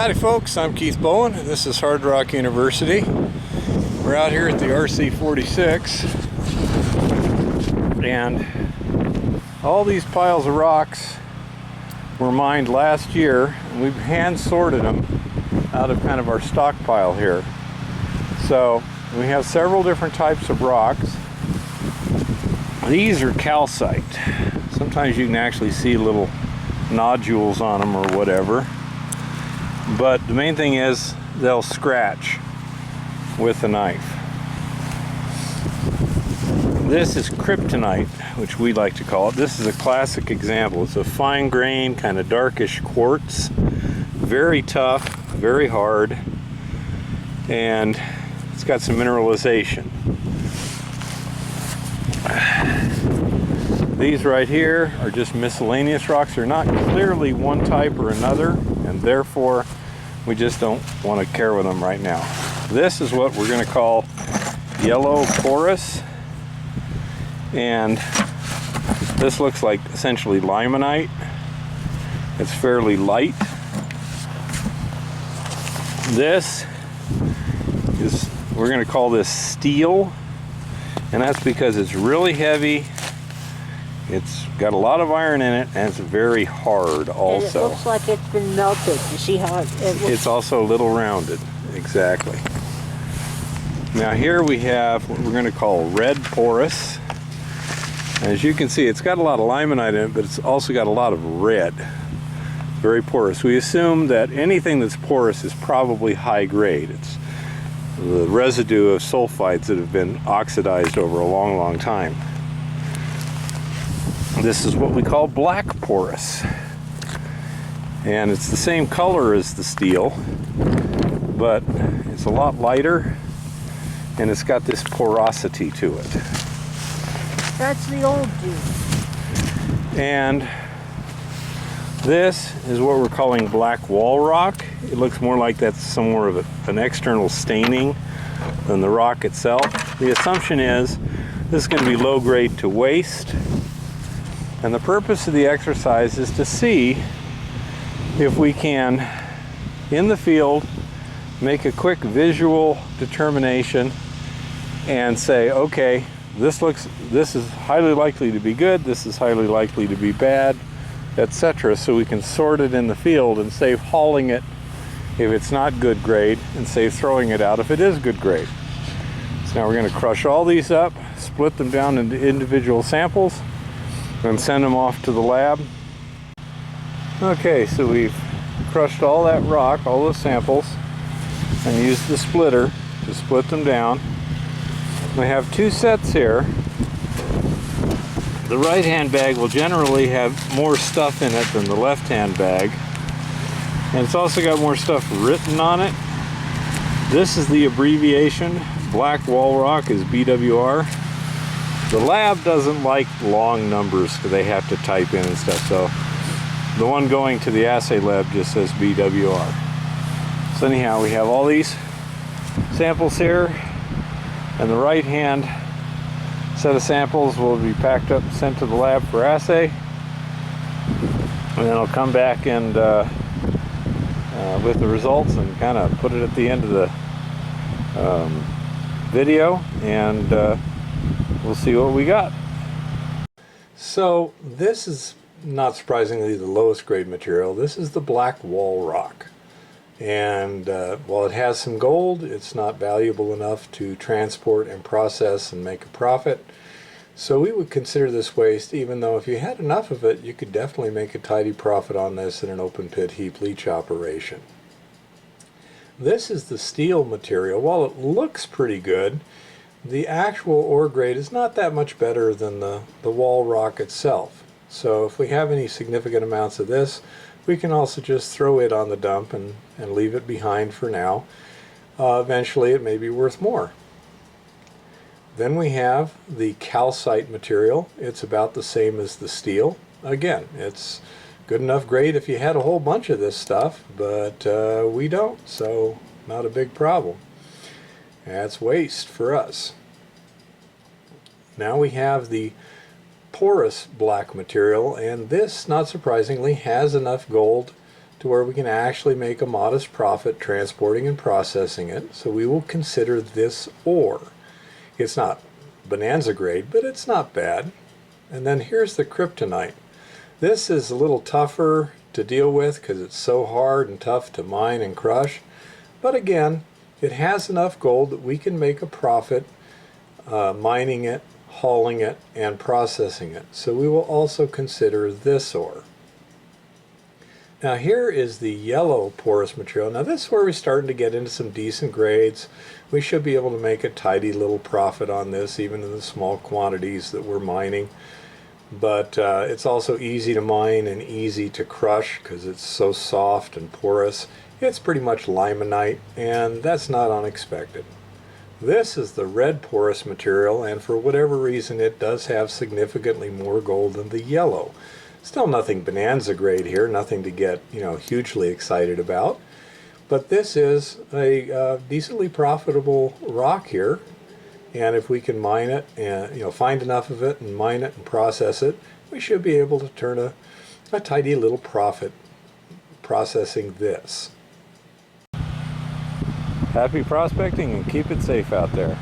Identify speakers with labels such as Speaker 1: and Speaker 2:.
Speaker 1: Howdy folks, I'm Keith Bowen and this is Hard Rock University. We're out here at the RC46 and all these piles of rocks were mined last year and we've hand sorted them out of kind of our stockpile here. So we have several different types of rocks. These are calcite. Sometimes you can actually see little nodules on them or whatever. But the main thing is they'll scratch with a knife. This is Kryptonite, which we like to call it. This is a classic example. It's a fine grain, kind of darkish quartz. Very tough, very hard, and it's got some mineralization. These right here are just miscellaneous rocks. They're not clearly one type or another, and therefore we just don't want to care with them right now. This is what we're going to call yellow porous, and this looks like essentially limonite. It's fairly light. This is, we're going to call this steel, and that's because it's really heavy. It's got a lot of iron in it, and it's very hard also.
Speaker 2: And it looks like it's been melted. You see how it looks?
Speaker 1: It's also a little rounded, exactly. Now here we have what we're going to call red porous. As you can see, it's got a lot of limonite in it, but it's also got a lot of red. Very porous. We assume that anything that's porous is probably high grade. It's the residue of sulfides that have been oxidized over a long, long time. This is what we call black porous, and it's the same color as the steel, but it's a lot lighter and it's got this porosity to it.
Speaker 2: That's the old dude.
Speaker 1: And this is what we're calling black wall rock. It looks more like that's some more of an external staining than the rock itself. The assumption is this is going to be low grade to waste. And the purpose of the exercise is to see if we can, in the field, make a quick visual determination and say, okay, this is highly likely to be good, this is highly likely to be bad, etc. So we can sort it in the field and save hauling it if it's not good grade, and save throwing it out if it is good grade. So now we're going to crush all these up, split them down into individual samples, and send them off to the lab. Okay, so we've crushed all that rock, all those samples, and used the splitter to split them down. We have two sets here. The right-hand bag will generally have more stuff in it than the left-hand bag, and it's also got more stuff written on it. This is the abbreviation. Black wall rock is BWR. The lab doesn't like long numbers because they have to type in and stuff, so the one going to the assay lab just says BWR. So anyhow, we have all these samples here, and the right hand set of samples will be packed up and sent to the lab for assay, and then I'll come back and with the results and kind of put it at the end of the video, and we'll see what we got. So this is not surprisingly the lowest grade material. This is the black wall rock, and while it has some gold, it's not valuable enough to transport and process and make a profit. So we would consider this waste, even though if you had enough of it, you could definitely make a tidy profit on this in an open pit heap leach operation. This is the steel material. While it looks pretty good, the actual ore grade is not that much better than the wall rock itself. So if we have any significant amounts of this, we can also just throw it on the dump and leave it behind for now. Eventually it may be worth more. Then we have the calcite material. It's about the same as the steel. Again, it's good enough grade if you had a whole bunch of this stuff, but we don't, so not a big problem. That's waste for us. Now we have the porous black material, and this, not surprisingly, has enough gold to where we can actually make a modest profit transporting and processing it. So we will consider this ore. It's not bonanza grade, but it's not bad. And then here's the kryptonite. This is a little tougher to deal with because it's so hard and tough to mine and crush. But again, it has enough gold that we can make a profit mining it, hauling it, and processing it. So we will also consider this ore. Now here is the yellow porous material. Now this is where we're starting to get into some decent grades. We should be able to make a tidy little profit on this, even in the small quantities that we're mining. But it's also easy to mine and easy to crush because it's so soft and porous. It's pretty much limonite, and that's not unexpected. This is the red porous material, and for whatever reason it does have significantly more gold than the yellow. Still nothing bonanza grade here, nothing to get, hugely excited about. But this is a decently profitable rock here, and if we can mine it and find enough of it and mine it and process it, we should be able to turn a tidy little profit processing this. Happy prospecting and keep it safe out there.